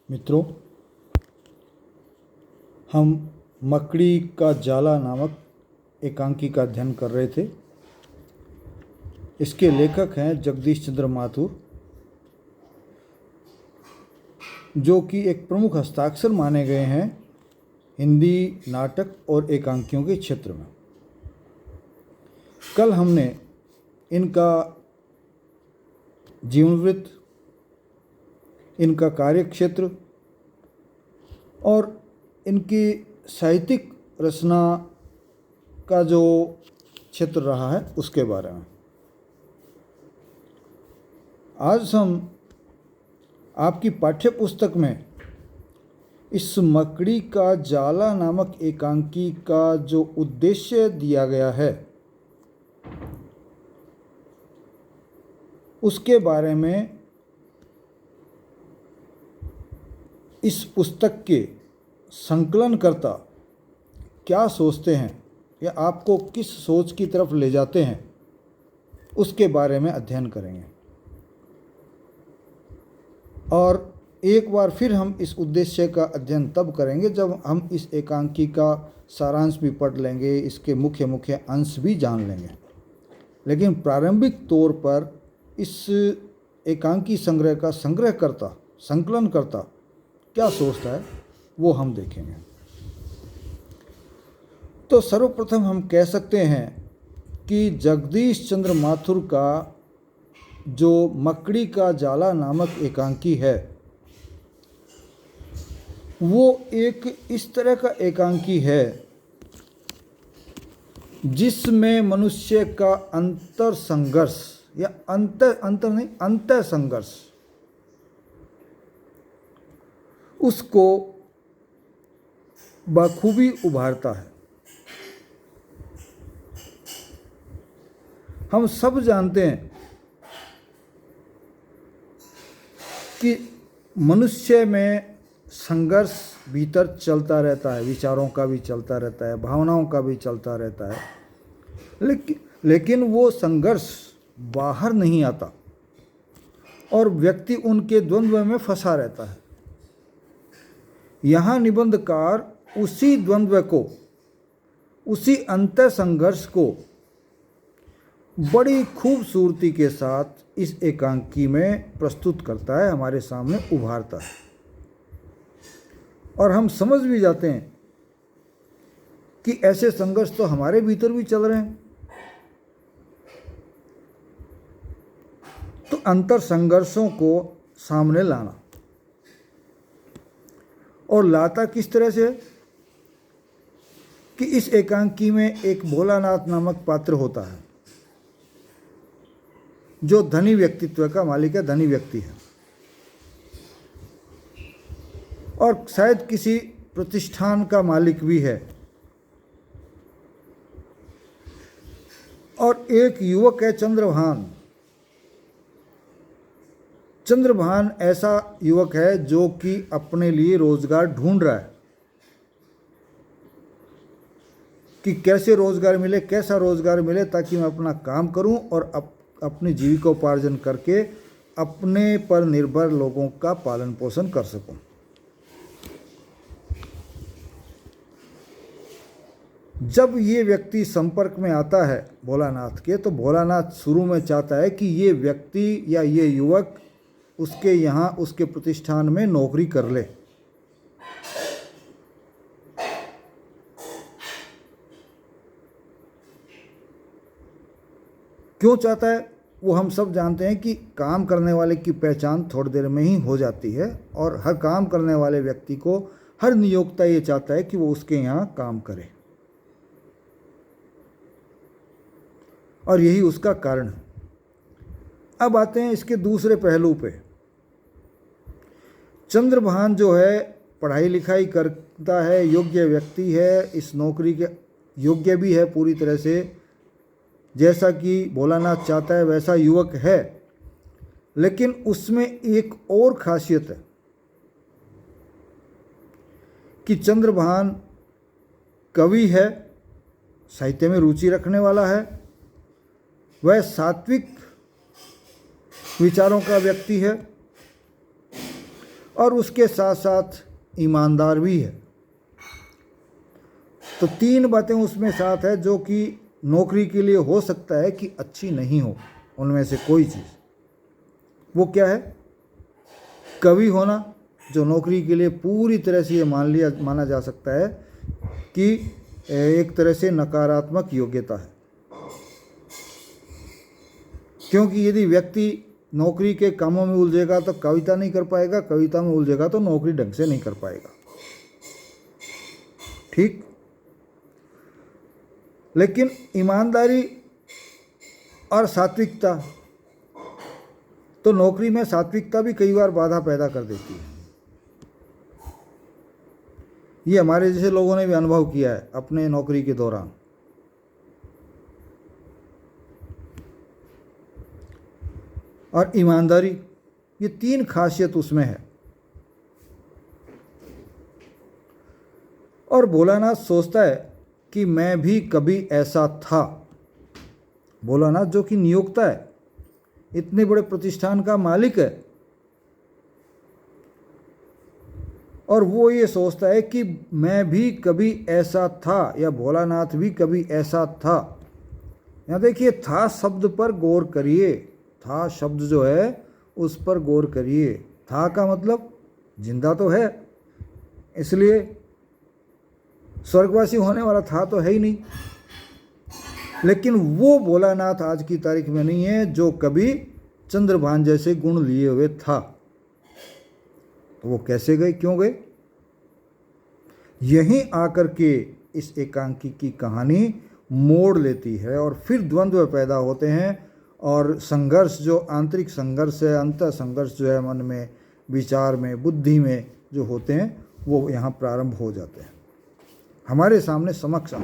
मित्रों, हम मकड़ी का जाला नामक एकांकी का अध्ययन कर रहे थे। इसके लेखक हैं जगदीश चंद्र माथुर, जो कि एक प्रमुख हस्ताक्षर माने गए हैं हिंदी नाटक और एकांकियों के क्षेत्र में। कल हमने इनका जीवनवृत्त, इनका कार्यक्षेत्र और इनकी साहित्यिक रचना का जो क्षेत्र रहा है उसके बारे में। आज हम आपकी पाठ्य पुस्तक में इस मकड़ी का जाला नामक एकांकी का जो उद्देश्य दिया गया है उसके बारे में इस पुस्तक के संकलनकर्ता क्या सोचते हैं या आपको किस सोच की तरफ ले जाते हैं उसके बारे में अध्ययन करेंगे। और एक बार फिर हम इस उद्देश्य का अध्ययन तब करेंगे जब हम इस एकांकी का सारांश भी पढ़ लेंगे, इसके मुख्य मुख्य अंश भी जान लेंगे। लेकिन प्रारंभिक तौर पर इस एकांकी संग्रह का संकलनकर्ता क्या सोचता है वो हम देखेंगे। तो सर्वप्रथम हम कह सकते हैं कि जगदीश चंद्र माथुर का जो मकड़ी का जाला नामक एकांकी है वो एक इस तरह का एकांकी है जिसमें मनुष्य का अंतर संघर्ष या अंतर संघर्ष उसको बखूबी उभारता है। हम सब जानते हैं कि मनुष्य में संघर्ष भीतर चलता रहता है, विचारों का भी चलता रहता है, भावनाओं का भी चलता रहता है, लेकिन वो संघर्ष बाहर नहीं आता और व्यक्ति उनके द्वंद्व में फंसा रहता है। यहाँ निबंधकार उसी द्वंद्व को, उसी अंतर संघर्ष को बड़ी खूबसूरती के साथ इस एकांकी में प्रस्तुत करता है, हमारे सामने उभारता है। और हम समझ भी जाते हैं कि ऐसे संघर्ष तो हमारे भीतर भी चल रहे हैं। तो अंतर संघर्षों को सामने लाना, और लाता किस तरह से कि इस एकांकी में एक भोलानाथ नामक पात्र होता है जो धनी व्यक्तित्व का मालिक है, धनी व्यक्ति है और शायद किसी प्रतिष्ठान का मालिक भी है। और एक युवक है चंद्रभान। चंद्रभान ऐसा युवक है जो कि अपने लिए रोजगार ढूंढ रहा है कि कैसे रोजगार मिले, कैसा रोजगार मिले ताकि मैं अपना काम करूं और अपनी जीविकोपार्जन करके अपने पर निर्भर लोगों का पालन पोषण कर सकूं। जब ये व्यक्ति संपर्क में आता है भोलानाथ के, तो भोलानाथ शुरू में चाहता है कि ये व्यक्ति या ये युवक उसके यहाँ, उसके प्रतिष्ठान में नौकरी कर ले। क्यों चाहता है वो हम सब जानते हैं कि काम करने वाले की पहचान थोड़ी देर में ही हो जाती है और हर काम करने वाले व्यक्ति को हर नियोक्ता ये चाहता है कि वो उसके यहाँ काम करे, और यही उसका कारण है। अब आते हैं इसके दूसरे पहलू पे। चंद्रभान जो है पढ़ाई लिखाई करता है, योग्य व्यक्ति है, इस नौकरी के योग्य भी है पूरी तरह से, जैसा कि भोलानाथ चाहता है वैसा युवक है। लेकिन उसमें एक और खासियत है कि चंद्रभान कवि है, साहित्य में रुचि रखने वाला है, वह सात्विक विचारों का व्यक्ति है और उसके साथ साथ ईमानदार भी है। तो 3 बातें उसमें साथ है जो कि नौकरी के लिए हो सकता है कि अच्छी नहीं हो। उनमें से कोई चीज़, वो क्या है? कवि होना, जो नौकरी के लिए पूरी तरह से ये माना जा सकता है कि एक तरह से नकारात्मक योग्यता है, क्योंकि यदि व्यक्ति नौकरी के कामों में उलझेगा तो कविता नहीं कर पाएगा, कविता में उलझेगा तो नौकरी ढंग से नहीं कर पाएगा। ठीक। लेकिन ईमानदारी और सात्विकता, तो नौकरी में सात्विकता भी कई बार बाधा पैदा कर देती है। ये हमारे जैसे लोगों ने भी अनुभव किया है अपने नौकरी के दौरान। और ईमानदारी, ये 3 खासियत उसमें है। और भोलानाथ सोचता है कि मैं भी कभी ऐसा था। भोलानाथ जो कि नियोक्ता है, इतने बड़े प्रतिष्ठान का मालिक है, और वो ये सोचता है कि मैं भी कभी ऐसा था, या भोलानाथ भी कभी ऐसा था। यहाँ देखिए, था शब्द पर गौर करिए। था शब्द जो है उस पर गौर करिए। था का मतलब जिंदा तो है, इसलिए स्वर्गवासी होने वाला था तो है ही नहीं। लेकिन वो भोलानाथ आज की तारीख में नहीं है जो कभी चंद्रभान जैसे गुण लिए हुए था। तो वो कैसे गए, क्यों गए? यहीं आकर के इस एकांकी की कहानी मोड़ लेती है और फिर द्वंद्व पैदा होते हैं, और संघर्ष, जो आंतरिक संघर्ष है, अंतर संघर्ष जो है मन में, विचार में, बुद्धि में जो होते हैं, वो यहाँ प्रारंभ हो जाते हैं हमारे सामने समक्ष।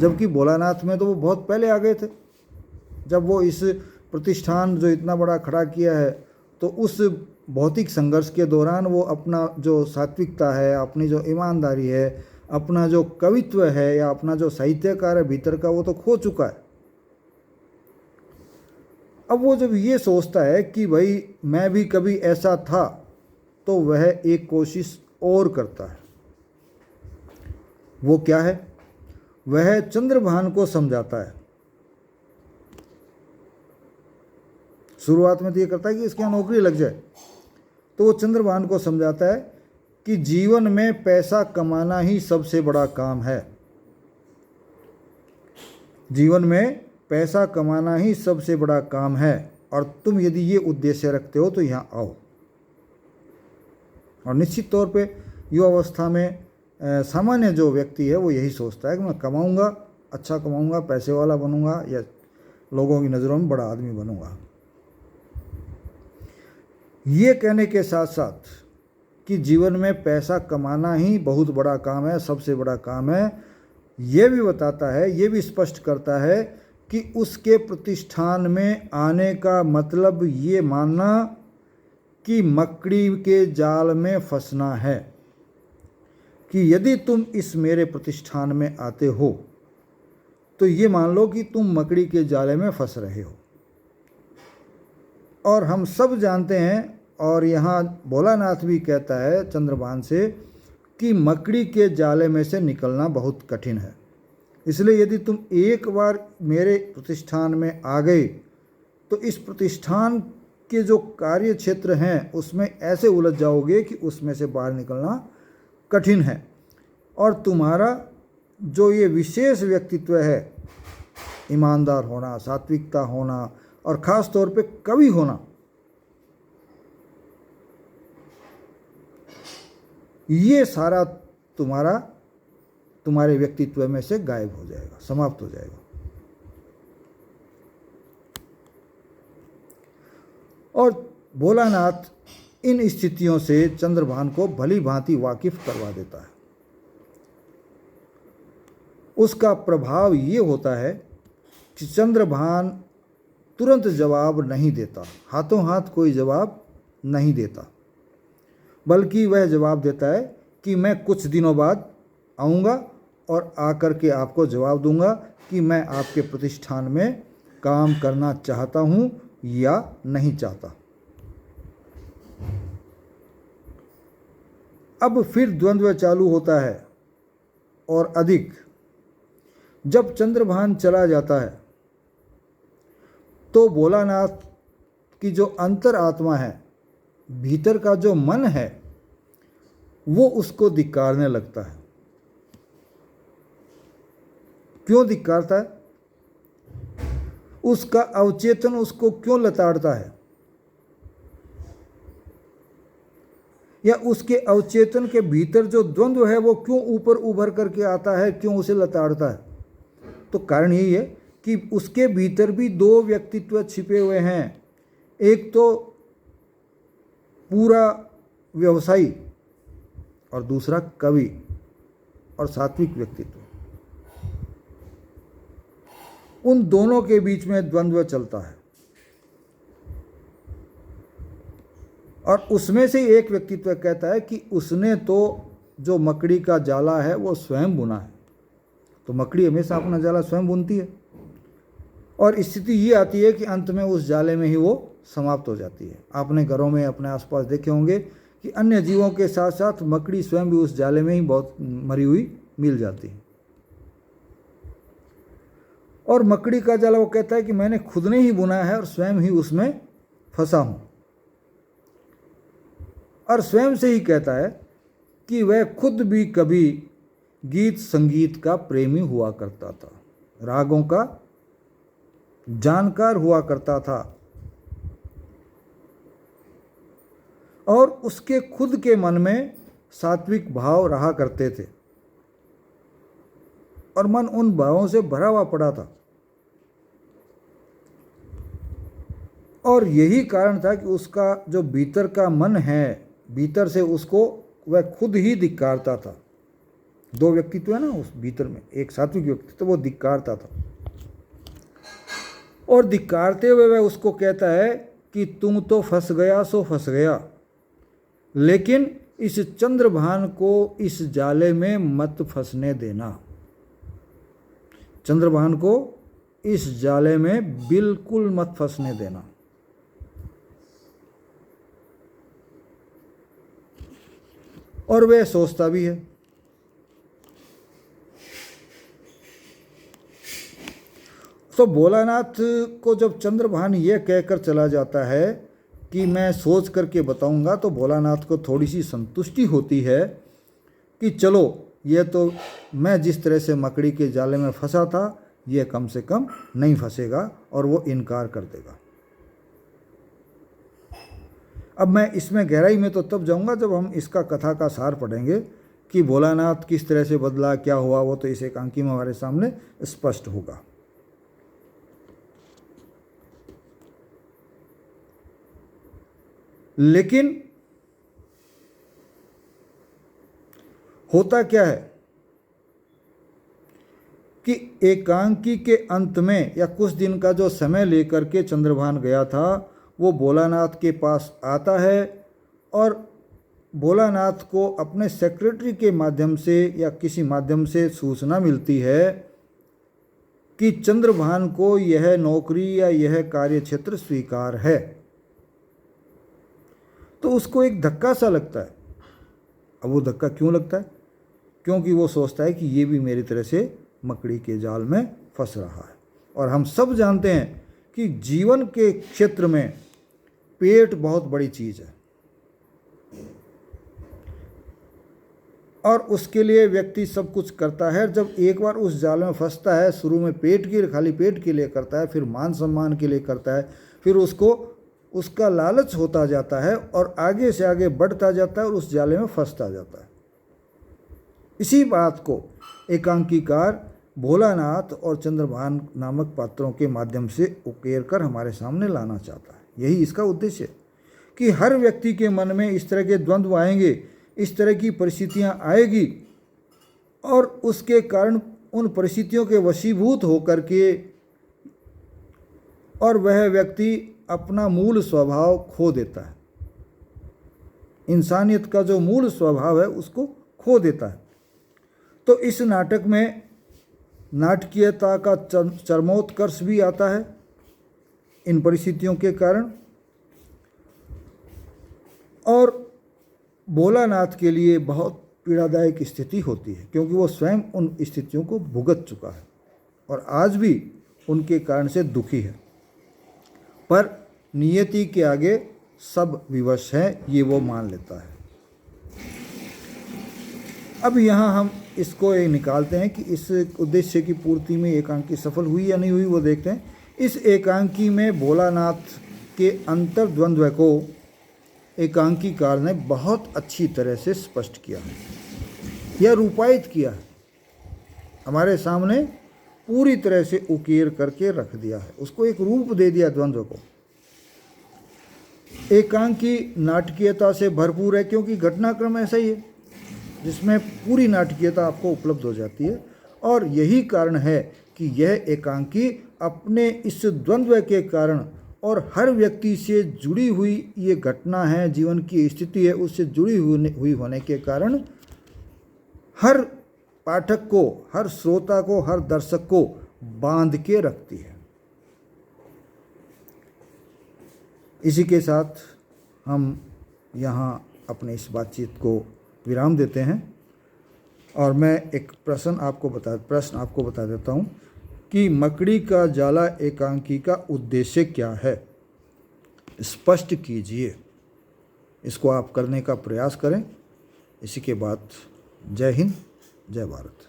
जबकि भोलानाथ में तो वो बहुत पहले आ गए थे। जब वो इस प्रतिष्ठान जो इतना बड़ा खड़ा किया है, तो उस भौतिक संघर्ष के दौरान वो अपना जो सात्विकता है, अपनी जो ईमानदारी है, अपना जो कवित्व है, या अपना जो साहित्यकार है भीतर का, वो तो खो चुका है। अब वो जब ये सोचता है कि भाई मैं भी कभी ऐसा था, तो वह एक कोशिश और करता है। वो क्या है? वह चंद्रभान को समझाता है। शुरुआत में तो ये करता है कि इसके यहाँ नौकरी लग जाए। तो वो चंद्रभान को समझाता है कि जीवन में पैसा कमाना ही सबसे बड़ा काम है। जीवन में पैसा कमाना ही सबसे बड़ा काम है, और तुम यदि ये उद्देश्य रखते हो तो यहाँ आओ। और निश्चित तौर पे युवावस्था में सामान्य जो व्यक्ति है वो यही सोचता है कि मैं कमाऊंगा, अच्छा कमाऊंगा, पैसे वाला बनूंगा, या लोगों की नज़रों में बड़ा आदमी बनूंगा। ये कहने के साथ साथ कि जीवन में पैसा कमाना ही बहुत बड़ा काम है, सबसे बड़ा काम है, ये भी बताता है, ये भी स्पष्ट करता है कि उसके प्रतिष्ठान में आने का मतलब ये मानना कि मकड़ी के जाल में फंसना है, कि यदि तुम इस मेरे प्रतिष्ठान में आते हो तो ये मान लो कि तुम मकड़ी के जाले में फंस रहे हो। और हम सब जानते हैं, और यहाँ भोलानाथ भी कहता है चंद्रभान से, कि मकड़ी के जाले में से निकलना बहुत कठिन है। इसलिए यदि तुम एक बार मेरे प्रतिष्ठान में आ गए तो इस प्रतिष्ठान के जो कार्य क्षेत्र हैं उसमें ऐसे उलझ जाओगे कि उसमें से बाहर निकलना कठिन है। और तुम्हारा जो ये विशेष व्यक्तित्व है, ईमानदार होना, सात्विकता होना, और ख़ास तौर पे कवि होना, ये सारा तुम्हारे व्यक्तित्व में से गायब हो जाएगा, समाप्त हो जाएगा। और भोलानाथ इन स्थितियों से चंद्रभान को भली भांति वाकिफ करवा देता है। उसका प्रभाव ये होता है कि चंद्रभान तुरंत जवाब नहीं देता, हाथों हाथ कोई जवाब नहीं देता, बल्कि वह जवाब देता है कि मैं कुछ दिनों बाद आऊँगा और आकर के आपको जवाब दूंगा कि मैं आपके प्रतिष्ठान में काम करना चाहता हूँ या नहीं चाहता। अब फिर द्वंद्व चालू होता है और अधिक। जब चंद्रभान चला जाता है तो भोलानाथ की जो अंतर आत्मा है, भीतर का जो मन है, वो उसको धिक्कारने लगता है। क्यों धिक्कारता है? उसका अवचेतन उसको क्यों लताड़ता है, या उसके अवचेतन के भीतर जो द्वंद्व है वो क्यों ऊपर उभर करके आता है, क्यों उसे लताड़ता है? तो कारण यही है कि उसके भीतर भी दो व्यक्तित्व छिपे हुए हैं। एक तो पूरा व्यवसायी और दूसरा कवि और सात्विक व्यक्तित्व। उन दोनों के बीच में द्वंद्व चलता है और उसमें से एक व्यक्तित्व कहता है कि उसने तो जो मकड़ी का जाला है वो स्वयं बुना है। तो मकड़ी हमेशा अपना जाला स्वयं बुनती है और स्थिति ये आती है कि अंत में उस जाले में ही वो समाप्त हो जाती है। आपने घरों में अपने आसपास देखे होंगे कि अन्य जीवों के साथ साथ मकड़ी स्वयं भी उस जाले में ही बहुत मरी हुई मिल जाती है। और मकड़ी का जाला वो कहता है कि मैंने खुद ने ही बुना है और स्वयं ही उसमें फंसा हूं, और स्वयं से ही कहता है कि वह खुद भी कभी गीत संगीत का प्रेमी हुआ करता था, रागों का जानकार हुआ करता था, और उसके खुद के मन में सात्विक भाव रहा करते थे और मन उन भावों से भरा हुआ पड़ा था। और यही कारण था कि उसका जो भीतर का मन है, भीतर से उसको वह खुद ही धिक्कारता था। दो व्यक्तित्व है ना उस भीतर में, एक सात्विक व्यक्तित्व तो वो धिक्कारता था, और धिक्कारते हुए वह उसको कहता है कि तुम तो फंस गया सो फंस गया, लेकिन इस चंद्रभान को इस जाले में मत फंसने देना। चंद्रभान को इस जाले में बिल्कुल मत फंसने देना। और वह सोचता भी है। तो भोलानाथ को जब चंद्रभान यह कहकर चला जाता है कि मैं सोच करके बताऊंगा, तो भोलानाथ को थोड़ी सी संतुष्टि होती है कि चलो ये तो मैं जिस तरह से मकड़ी के जाले में फंसा था ये कम से कम नहीं फंसेगा, और वो इनकार कर देगा। अब मैं इसमें गहराई में तो तब जाऊंगा जब हम इसका कथा का सार पढ़ेंगे कि भोलानाथ किस तरह से बदला, क्या हुआ, वो तो इस एकांकी में हमारे सामने स्पष्ट होगा। लेकिन होता क्या है कि एकांकी के अंत में या कुछ दिन का जो समय लेकर के चंद्रभान गया था, वो भोलानाथ के पास आता है और भोलानाथ को अपने सेक्रेटरी के माध्यम से या किसी माध्यम से सूचना मिलती है कि चंद्रभान को यह नौकरी या यह कार्यक्षेत्र स्वीकार है। तो उसको एक धक्का सा लगता है। अब वो धक्का क्यों लगता है? क्योंकि वो सोचता है कि ये भी मेरी तरह से मकड़ी के जाल में फंस रहा है। और हम सब जानते हैं कि जीवन के क्षेत्र में पेट बहुत बड़ी चीज़ है, और उसके लिए व्यक्ति सब कुछ करता है। जब एक बार उस जाल में फंसता है, शुरू में खाली पेट के लिए करता है, फिर मान सम्मान के लिए करता है, फिर उसको उसका लालच होता जाता है और आगे से आगे बढ़ता जाता है और उस जाले में फंसता जाता है। इसी बात को एकांकीकार भोलानाथ और चंद्रभान नामक पात्रों के माध्यम से उकेर कर हमारे सामने लाना चाहता है। यही इसका उद्देश्य है कि हर व्यक्ति के मन में इस तरह के द्वंद्व आएंगे, इस तरह की परिस्थितियां आएगी, और उसके कारण उन परिस्थितियों के वशीभूत होकर के और वह व्यक्ति अपना मूल स्वभाव खो देता है। इंसानियत का जो मूल स्वभाव है उसको खो देता है। तो इस नाटक में नाटकीयता का चरमोत्कर्ष भी आता है इन परिस्थितियों के कारण, और भोलानाथ के लिए बहुत पीड़ादायक स्थिति होती है, क्योंकि वो स्वयं उन स्थितियों को भुगत चुका है और आज भी उनके कारण से दुखी है। पर नियति के आगे सब विवश है, ये वो मान लेता है। अब यहाँ हम इसको एक निकालते हैं कि इस उद्देश्य की पूर्ति में एकांकी सफल हुई या नहीं हुई, वो देखते हैं। इस एकांकी में भोलानाथ के अंतर्द्वंद्व को एकांकीकार ने बहुत अच्छी तरह से स्पष्ट किया है या रूपायित किया है, हमारे सामने पूरी तरह से उकेर करके रख दिया है, उसको एक रूप दे दिया द्वंद्व को। एकांकी नाटकीयता से भरपूर है, क्योंकि घटनाक्रम ऐसा ही है जिसमें पूरी नाटकीयता आपको उपलब्ध हो जाती है, और यही कारण है कि यह एकांकी अपने इस द्वंद्व के कारण और हर व्यक्ति से जुड़ी हुई ये घटना है, जीवन की स्थिति है, उससे जुड़ी हुई होने के कारण हर पाठक को, हर श्रोता को, हर दर्शक को बांध के रखती है। इसी के साथ हम यहाँ अपने इस बातचीत को विराम देते हैं, और मैं एक प्रश्न आपको बता देता हूँ कि मकड़ी का जाला एकांकी का उद्देश्य क्या है, स्पष्ट कीजिए। इसको आप करने का प्रयास करें। इसी के बाद जय हिंद, जय भारत।